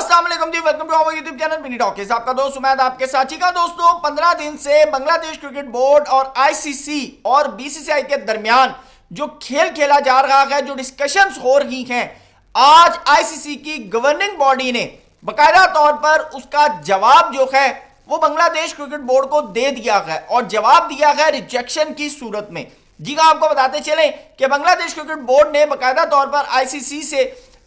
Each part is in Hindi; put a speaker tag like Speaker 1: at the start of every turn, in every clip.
Speaker 1: अस्सलाम वालेकुम जी, welcome to our YouTube channel Mini Talkies. आपका दोस्त उमैद आपके साथ। जी का दोस्तों, 15 दिन से बांग्लादेश क्रिकेट बोर्ड और आईसीसी और बीसीसीआई के दरमियान जो खेल खेला जा रहा है, जो डिस्कशंस हो रही हैं, आज आईसीसी की गवर्निंग बॉडी ने बाकायदा तौर पर उसका जवाब जो है वो बांग्लादेश क्रिकेट बोर्ड को दे दिया है और जवाब दिया है रिजेक्शन की सूरत में। जी का आपको बताते चले कि बांग्लादेश क्रिकेट बोर्ड ने बाकायदा तौर पर आईसीसी से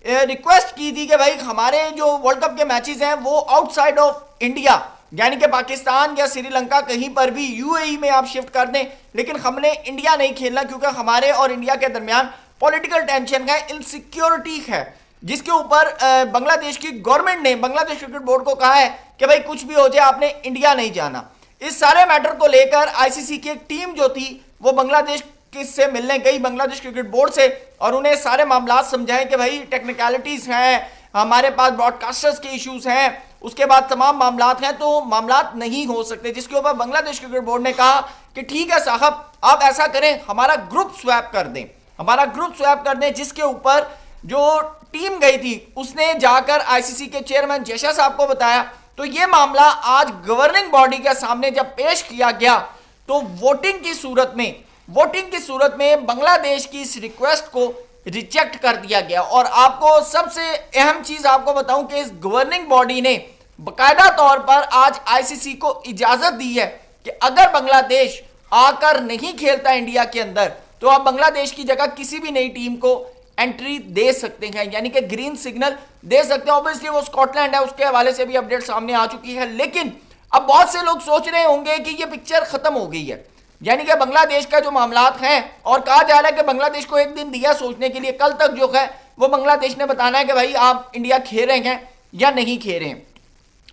Speaker 1: रिक्वेस्ट की थी कि भाई हमारे जो वर्ल्ड कप के मैचेस हैं वो आउटसाइड ऑफ इंडिया यानी कि पाकिस्तान या श्रीलंका कहीं पर भी यूएई में आप शिफ्ट कर दें, लेकिन हमने इंडिया नहीं खेलना क्योंकि हमारे और इंडिया के दरमियान पॉलिटिकल टेंशन है, इनसिक्योरिटी है, जिसके ऊपर बांग्लादेश की गवर्नमेंट ने बांग्लादेश क्रिकेट बोर्ड को कहा है कि भाई कुछ भी हो जाए आपने इंडिया नहीं जाना। इस सारे मैटर को लेकर आईसीसी की एक टीम जो थी वो बांग्लादेश किससे मिलने गई, बांग्लादेश क्रिकेट बोर्ड से, और उन्हें सारे मामला समझाएं कि भाई टेक्निकलिटीज हैं, हमारे पास ब्रॉडकास्टर्स के इश्यूज हैं, उसके बाद तमाम मामलात हैं, तो मामलात नहीं हो सकते। जिसके ऊपर बांग्लादेश क्रिकेट बोर्ड ने कहा कि ठीक है साहब, आप ऐसा करें, हमारा ग्रुप स्वैप कर दें, हमारा ग्रुप स्वैप कर दें। जिसके ऊपर जो टीम गई थी उसने जाकर आईसीसी के चेयरमैन जैशा साहब को बताया। तो ये मामला आज गवर्निंग बॉडी के सामने जब पेश किया गया तो वोटिंग की सूरत में बांग्लादेश की इस रिक्वेस्ट को रिजेक्ट कर दिया गया। और आपको सबसे अहम चीज आपको बताऊं कि इस गवर्निंग बॉडी ने बाकायदा तौर पर आज आईसीसी को इजाजत दी है कि अगर बांग्लादेश आकर नहीं खेलता इंडिया के अंदर तो आप बांग्लादेश की जगह किसी भी नई टीम को एंट्री दे सकते हैं, यानी कि ग्रीन सिग्नल दे सकते हैं। ऑब्वियसली वो स्कॉटलैंड है, उसके हवाले से भी अपडेट सामने आ चुकी है। लेकिन अब बहुत से लोग सोच रहे होंगे कि ये पिक्चर खत्म हो गई है, यानी कि बांग्लादेश का जो मामलात हैं, और कहा जा रहा है कि बांग्लादेश को एक दिन दिया सोचने के लिए, कल तक जो है वो बांग्लादेश ने बताना है कि भाई आप इंडिया खेल रहे हैं या नहीं खेल रहे हैं।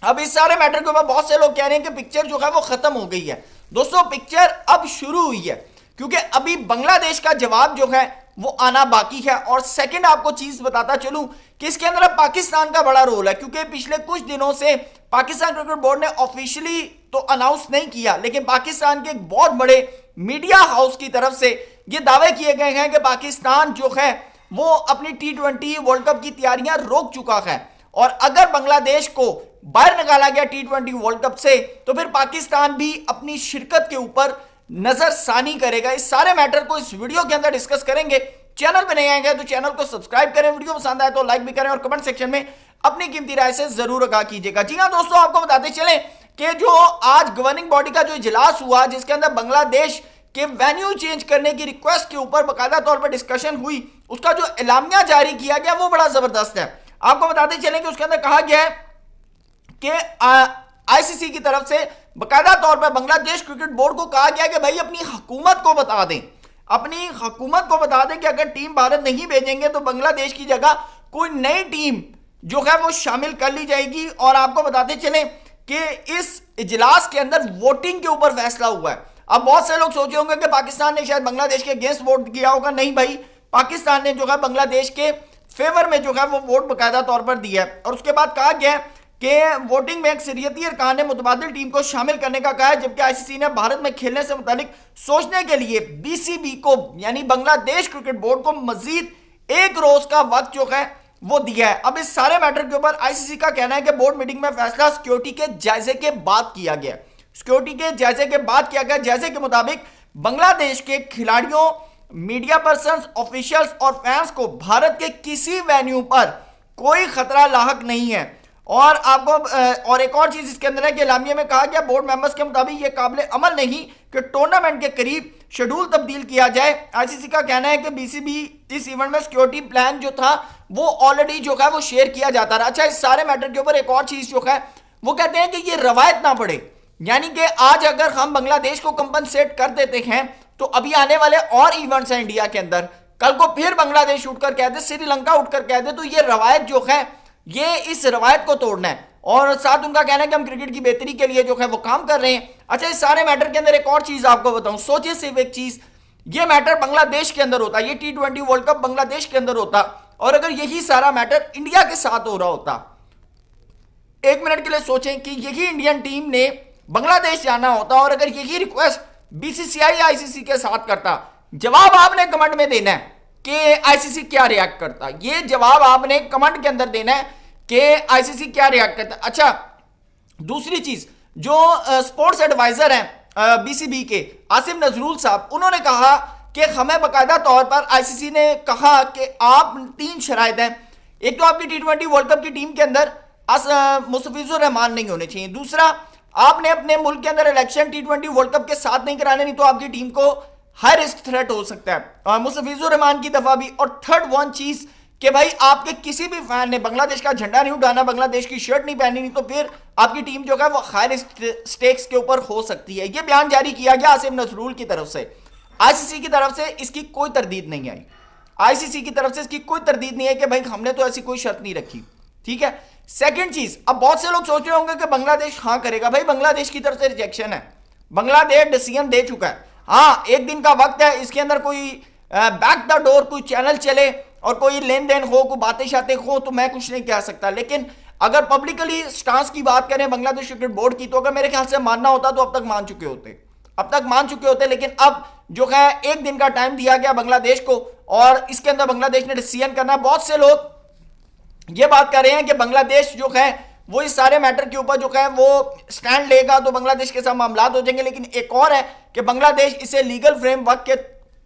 Speaker 1: अब इस सारे मैटर के ऊपर बहुत से लोग कह रहे हैं कि पिक्चर जो है वो खत्म हो गई है। दोस्तों, पिक्चर अब शुरू हुई है क्योंकि अभी बांग्लादेश का जवाब जो है वो आना बाकी है। और सेकंड आपको चीज बताता चलूं कि इसके अंदर अब पाकिस्तान का बड़ा रोल है, क्योंकि पिछले कुछ दिनों से पाकिस्तान क्रिकेट बोर्ड ने ऑफिशियली तो अनाउंस नहीं किया, लेकिन पाकिस्तान के एक बहुत बड़े मीडिया हाउस की तरफ से ये दावे किए गए हैं कि पाकिस्तान जो है वो अपनी T20 वर्ल्ड कप की तैयारियां रोक चुका है, और अगर बांग्लादेश को बाहर निकाला गया T20 वर्ल्ड कप से तो फिर पाकिस्तान भी अपनी शिरकत के ऊपर नजरसानी करेगा। इस सारे मैटर को इस वीडियो के अंदर डिस्कस करेंगे। चैनल पे नए आएंगे तो चैनल को सब्सक्राइब करें, वीडियो पसंद आए तो लाइक भी करें और कमेंट सेक्शन में अपनी कीमती राय से जरूर आगाह कीजिएगा। जी हाँ दोस्तों, आपको बताते चले कि जो आज गवर्निंग बॉडी का जो इजलास हुआ जिसके अंदर बांग्लादेश के वेन्यू चेंज करने की रिक्वेस्ट के ऊपर बाकायदा तौर पर डिस्कशन हुई, उसका जो एलामिया जारी किया गया वो बड़ा जबरदस्त है। आपको बताते चले कि उसके अंदर कहा गया है कि आईसीसी की तरफ से बाकायदा तौर पर बांग्लादेश क्रिकेट बोर्ड को कहा गया कि भाई अपनी हुकूमत को बता दें, अपनी हुकूमत को बता दें कि अगर टीम भारत नहीं भेजेंगे तो बांग्लादेश की जगह कोई नई टीम जो है वो शामिल कर ली जाएगी। और आपको बताते चलें कि इस इजलास के अंदर वोटिंग के ऊपर फैसला हुआ है। अब बहुत से लोग सोचे होंगे कि पाकिस्तान ने शायद बांग्लादेश के अगेंस्ट वोट किया होगा। नहीं भाई, पाकिस्तान ने जो है बांग्लादेश के फेवर में जो है वो वोट बाकायदा तौर पर दिया है। और उसके बाद कहा गया कि वोटिंग में अक्सरियती अरकान ने मुतबादिल टीम को शामिल करने का कहा है, जबकि आईसीसी ने भारत में खेलने से मुतालिक सोचने के लिए बीसीबी को यानी बांग्लादेश क्रिकेट बोर्ड को मजीद एक रोज का वक्त जो है वो दिया है। अब इस सारे मैटर के ऊपर आईसीसी का कहना है कि बोर्ड मीटिंग में फैसला सिक्योरिटी के जायजे के बाद किया गया, सिक्योरिटी के जायजे के बाद किया गया। जायजे के मुताबिक बांग्लादेश के खिलाड़ियों, मीडिया पर्सन, ऑफिशियल्स और फैंस को भारत के किसी वेन्यू पर कोई खतरा लाहक नहीं है। और आपको और एक और चीज इसके अंदर है कि एलामिया में कहा गया बोर्ड मेंबर्स के मुताबिक यह काबिल अमल नहीं कि टूर्नामेंट के करीब शेड्यूल तब्दील किया जाए। आईसीसी का कहना है कि बीसीबी इस इवेंट में सिक्योरिटी प्लान जो था वो ऑलरेडी जो है वो शेयर किया जाता रहा। अच्छा, इस सारे मैटर के ऊपर एक और चीज जो है वो कहते हैं कि ये रवायत ना पड़े, यानी कि आज अगर हम बांग्लादेश को कंपनसेट कर देते हैं तो अभी आने वाले और इवेंट्स हैं इंडिया के अंदर, कल को फिर बांग्लादेश उठकर कह दे, श्रीलंका उठकर कह दे, तो ये रवायत जो है ये इस रवायत को तोड़ना है। और साथ उनका कहना है कि हम क्रिकेट की बेहतरी के लिए जो है वो काम कर रहे हैं। अच्छा, इस सारे मैटर के अंदर एक और चीज आपको बताऊं, सोचिए सिर्फ एक चीज, ये मैटर बांग्लादेश के अंदर होता, ये T20 वर्ल्ड कप बांग्लादेश के अंदर होता, और अगर यही सारा मैटर इंडिया के साथ हो रहा होता, एक मिनट के लिए सोचें कि यही इंडियन टीम ने बांग्लादेश जाना होता और अगर यही रिक्वेस्ट बीसीसीआई आईसीसी के साथ करता, जवाब आपने कमेंट में देना है कि आईसीसी क्या रिएक्ट करता। ये जवाब आपने कमेंट के अंदर देना है कि आईसीसी क्या रिएक्ट करता है। अच्छा, दूसरी चीज, जो स्पोर्ट्स एडवाइजर हैं बीसीबी के आसिफ नजरुल साहब, उन्होंने कहा कि हमें बाकायदा तौर पर आईसीसी ने कहा कि आप 3 शराइत हैं। एक तो आपकी T20 वर्ल्ड कप की टीम के अंदर मुस्तफिजुर रहमान नहीं होने चाहिए। दूसरा, आपने अपने मुल्क के अंदर इलेक्शन T20 वर्ल्ड कप के साथ नहीं कराने, नहीं तो आपकी टीम को हाई रिस्क थ्रेट हो सकता है मुस्तफिजुर रहमान की दफा भी। और थर्ड वन चीज कि भाई आपके किसी भी फैन ने बांग्लादेश का झंडा नहीं उठाना, बांग्लादेश की शर्ट नहीं पहनी, नहीं तो फिर आपकी टीम जो है वो हाई रिस्क स्टेक्स के ऊपर हो सकती है। यह बयान जारी किया गया आसिफ नजरुल की तरफ से। आईसीसी की तरफ से इसकी कोई तरदीद नहीं आई। आईसीसी की तरफ से इसकी कोई तरदीद नहीं है कि भाई हमने तो ऐसी कोई शर्त नहीं रखी। ठीक है। सेकंड चीज, अब बहुत से लोग सोच रहे होंगे कि बांग्लादेश हाँ करेगा। भाई बांग्लादेश की तरफ से रिजेक्शन है, बांग्लादेश डिसीजन दे चुका है। हाँ, एक दिन का वक्त है, इसके अंदर कोई बैक द डोर कोई चैनल चले और कोई लेन देन हो, कोई बातें शातें हो, तो मैं कुछ नहीं कह सकता। लेकिन अगर पब्लिकली स्टांस की बात करें बांग्लादेश क्रिकेट बोर्ड की, तो अगर मेरे ख्याल से मानना होता तो अब तक मान चुके होते। लेकिन अब जो है एक दिन का टाइम दिया गया बांग्लादेश को, और इसके अंदर बांग्लादेश ने डिसीजन करना। बहुत से लोग ये बात कर रहे हैं कि बांग्लादेश जो है वो इस सारे मैटर के ऊपर जो है वो स्टैंड लेगा तो बांग्लादेश के साथ मामला हो जाएंगे। लेकिन एक और है कि बांग्लादेश इसे लीगल फ्रेमवर्क के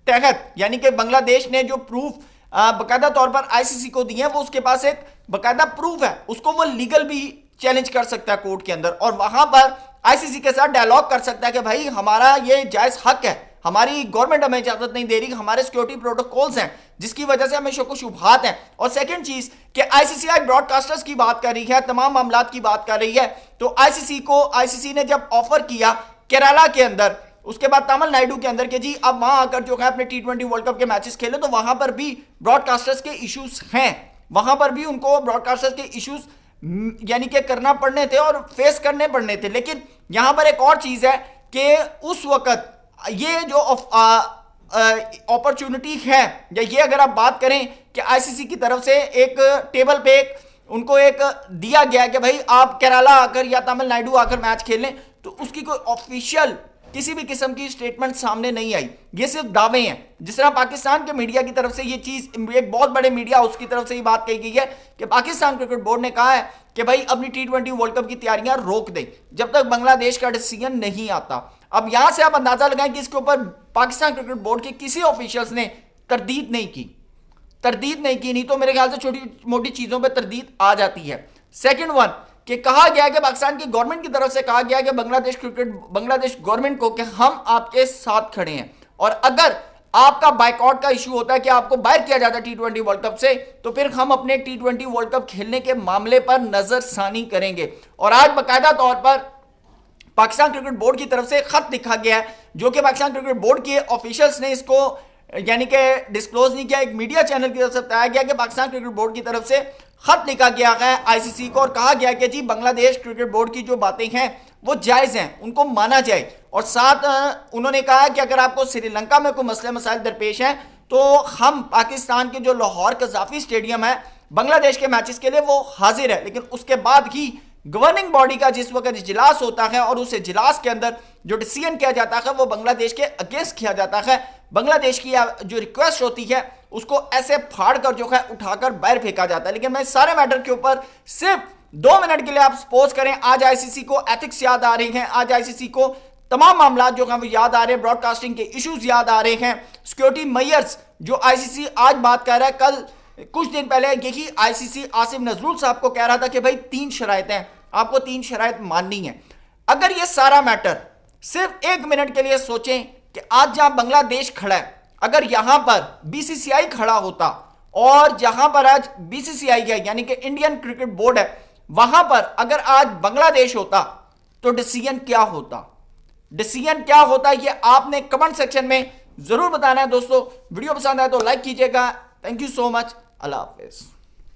Speaker 1: तहत, यानी कि बांग्लादेश ने जो प्रूफ बाकायदा तौर पर आईसीसी को दिए हैं, वो उसके पास एक बाकायदा प्रूफ है, उसको वो लीगल भी चैलेंज कर सकता है कोर्ट के अंदर, और वहां पर आईसीसी के साथ डायलॉग कर सकता है कि भाई हमारा ये जायज हक है, हमारी गवर्नमेंट हमें इजाजत नहीं दे रही, हमारे सिक्योरिटी प्रोटोकॉल्स हैं जिसकी वजह से हमें शुबहात हैं। और सेकंड चीज कि आईसीसी ब्रॉडकास्टर्स की बात कर रही है, तमाम मामलात की बात कर रही है। तो आईसीसी ने जब ऑफर किया केरला के अंदर, उसके बाद तमिलनाडु के अंदर के जी अब वहां आकर जो है अपने T20 वर्ल्ड कप के मैचेस खेले, तो वहां पर भी ब्रॉडकास्टर्स के इश्यूज हैं, वहां पर भी उनको ब्रॉडकास्टर्स के इश्यूज यानी कि करना पड़ने थे और फेस करने पड़ने थे। लेकिन यहां पर एक और चीज है कि उस वक्त ये जो अपॉर्चुनिटी है, या ये अगर आप बात करें कि आईसीसी की तरफ से एक टेबल पे उनको एक दिया गया कि भाई आप केरला आकर या तमिलनाडु आकर मैच खेलें, तो उसकी कोई ऑफिशियल किसी भी किस्म की स्टेटमेंट सामने नहीं आई, ये सिर्फ दावे हैं। जिस तरह पाकिस्तान के मीडिया की तरफ से ये चीज, एक बहुत बड़े मीडिया हाउस की तरफ से ये बात कही गई है कि पाकिस्तान क्रिकेट बोर्ड ने कहा है कि भाई अपनी T20 वर्ल्ड कप की तैयारियां रोक दें जब तक बांग्लादेश का डिसीजन नहीं आता। अब यहां से आप अंदाजा लगाएं कि इसके ऊपर पाकिस्तान क्रिकेट बोर्ड के किसी ऑफिशियल्स ने तरदीद नहीं की, नहीं तो मेरे ख्याल से छोटी मोटी चीजों पर तरदीद आ जाती है। सेकेंड वन कि कहा गया कि पाकिस्तान की गवर्नमेंट की तरफ से कहा गया कि बांग्लादेश गवर्नमेंट को कि हम आपके साथ खड़े हैं, और अगर आपका बाइकआउट का इशू होता है कि आपको बाहर किया जाता है T20 वर्ल्ड कप से, तो फिर हम अपने T20 वर्ल्ड कप खेलने के मामले पर नजरसानी करेंगे। और आज बाकायदा तौर पर पाकिस्तान क्रिकेट बोर्ड की तरफ से खत लिखा गया है, जो कि पाकिस्तान क्रिकेट बोर्ड के ऑफिशियल्स ने इसको यानी कि डिस्क्लोज नहीं किया। एक मीडिया चैनल की तरफ से बताया गया कि पाकिस्तान क्रिकेट बोर्ड की तरफ से खत लिखा गया है आईसीसी को, और कहा गया कि जी बांग्लादेश क्रिकेट बोर्ड की जो बातें हैं वो जायज हैं, उनको माना जाए। और साथ उन्होंने कहा कि अगर आपको श्रीलंका में कोई मसले मसाइल दरपेश हैं तो हम पाकिस्तान के जो लाहौर कज़ाफी स्टेडियम है बांग्लादेश के मैचेस के लिए वो हाजिर है। लेकिन उसके बाद ही गवर्निंग बॉडी का जिस वक्त इजलास होता है और उस इजलास के अंदर जो डिसीजन किया जाता है वो बांग्लादेश के अगेंस्ट किया जाता है। बांग्लादेश की जो रिक्वेस्ट होती है उसको ऐसे फाड़ कर जो है उठाकर बाहर फेंका जाता है। लेकिन मैं सारे मैटर के ऊपर सिर्फ 2 मिनट के लिए आप सपोज करें, आज आईसीसी को एथिक्स याद आ रही हैं, आज आईसीसी को तमाम मामला जो है वो याद आ रहे हैं, ब्रॉडकास्टिंग के इश्यूज याद आ रहे हैं, सिक्योरिटी मेजर्स जो आईसीसी आज बात कर रहा है, कल कुछ दिन पहले यही आईसीसी आसिफ नजरुल साहब को कह रहा था कि भाई 3 शराइतें, आपको 3 शराइत माननी है। अगर ये सारा मैटर सिर्फ 1 मिनट के लिए सोचें कि आज जहां बांग्लादेश खड़ा है, अगर यहां पर बीसीसीआई खड़ा होता और जहां पर आज बीसीसीआई है यानी कि इंडियन क्रिकेट बोर्ड है, वहां पर अगर आज बांग्लादेश होता तो डिसीजन क्या होता ये आपने कमेंट सेक्शन में जरूर बताना है। दोस्तों वीडियो पसंद आए तो लाइक कीजिएगा। Thank you so much. Allah Hafiz.